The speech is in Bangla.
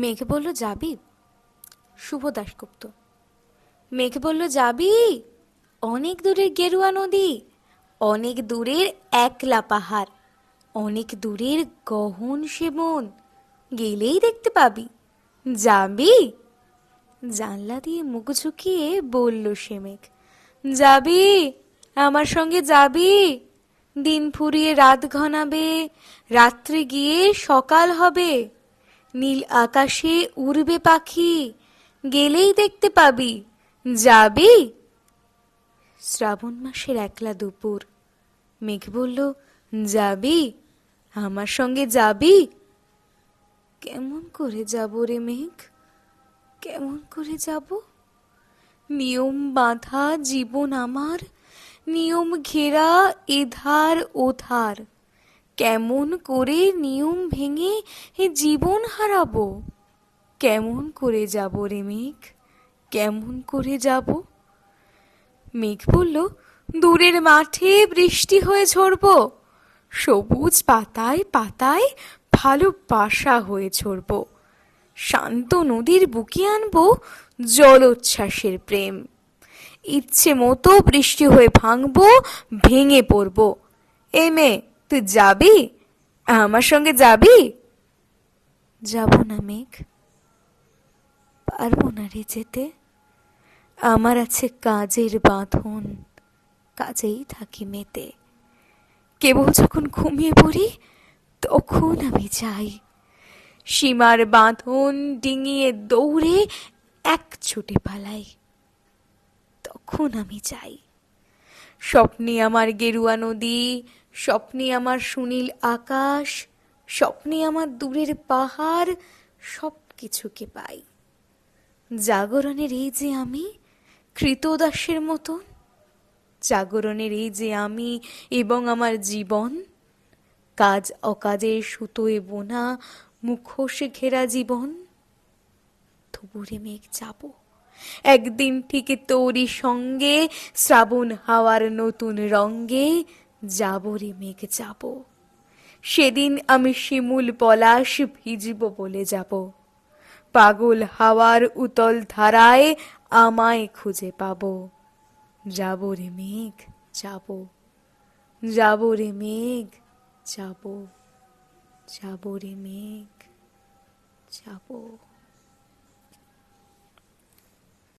মেঘ বলল, যাবি? শুভ দাশগুপ্ত। মেঘ বলল, যাবি? অনেক দূরের গেরুয়া নদী, অনেক দূরের একলা পাহাড়, অনেক দূরের গহন সে বন, গেলেই দেখতে পাবি। যাবি? জানলা দিয়ে মুখ ঝুঁকিয়ে বলল সে মেঘ, যাবি? আমার সঙ্গে যাবি? দিন ফুরিয়ে রাত ঘনাবে, রাত্রে গিয়ে সকাল হবে, নীল আকাশে উড়বে পাখি, গেলেই দেখতে পাবি। যাবি? শ্রাবণ মাসের একলা দুপুর। মেঘ বলল, যাবি? আমার সঙ্গে যাবি? কেমন করে যাব রে মেঘ, কেমন করে যাব? নিয়ম বাঁধা জীবন আমার, নিয়ম ঘেরা এধার ওধার, কেমন করে নিয়ম ভেঙে এ জীবন হারাবো? কেমন করে যাব রে মেঘ, কেমন করে যাব? মেঘ বলল, দূরের মাঠে বৃষ্টি হয়ে ঝরব, সবুজ পাতায় পাতায় ভালোবাসা হয়ে ঝরব, শান্ত নদীর বুকে আনবো জলোচ্ছ্বাসের প্রেম, ইচ্ছে মতো বৃষ্টি হয়ে ভাঙবো, ভেঙে পড়বো। এ মেয়ে, তুই যাবি? আমার সঙ্গে যাবি? যাব না মেঘ, পারবো না রে যেতে, আমার আছে কাজের বাঁধন, কাজেই থাকি মেতে, কেবল যখন ঘুমিয়ে পড়ি তখন আমি যাই, সীমার বাঁধন ডিঙিয়ে দৌড়ে এক ছুটে পালাই, তখন আমি যাই। স্বপ্নে আমার গেরুয়া নদী, স্বপ্নে আমার সুনীল আকাশ, স্বপ্নে আমার দূরের পাহাড়, সব কিছুকে পাই। জাগরণের এই যে আমি কৃতদাসের মতন, জাগরণের এই যে আমি এবং আমার জীবন, কাজ অকাজের সুতোয় বোনা মুখোশে ঘেরা জীবন, তবুরে মেঘ যাব একদিন ঠিক তোরই সঙ্গে, শ্রাবণ হাওয়ার নতুন রঙ্গে, যাব রে মেঘ যাব। সেদিন আমি শিমুল পলাশ ভিজব বলে যাব, পাগল হাওয়ার উতল ধারায় আমায় খুঁজে পাব। যাব রে মেঘ যাব, যাব রে মেঘ যাব, যাব রে মেঘ যাব।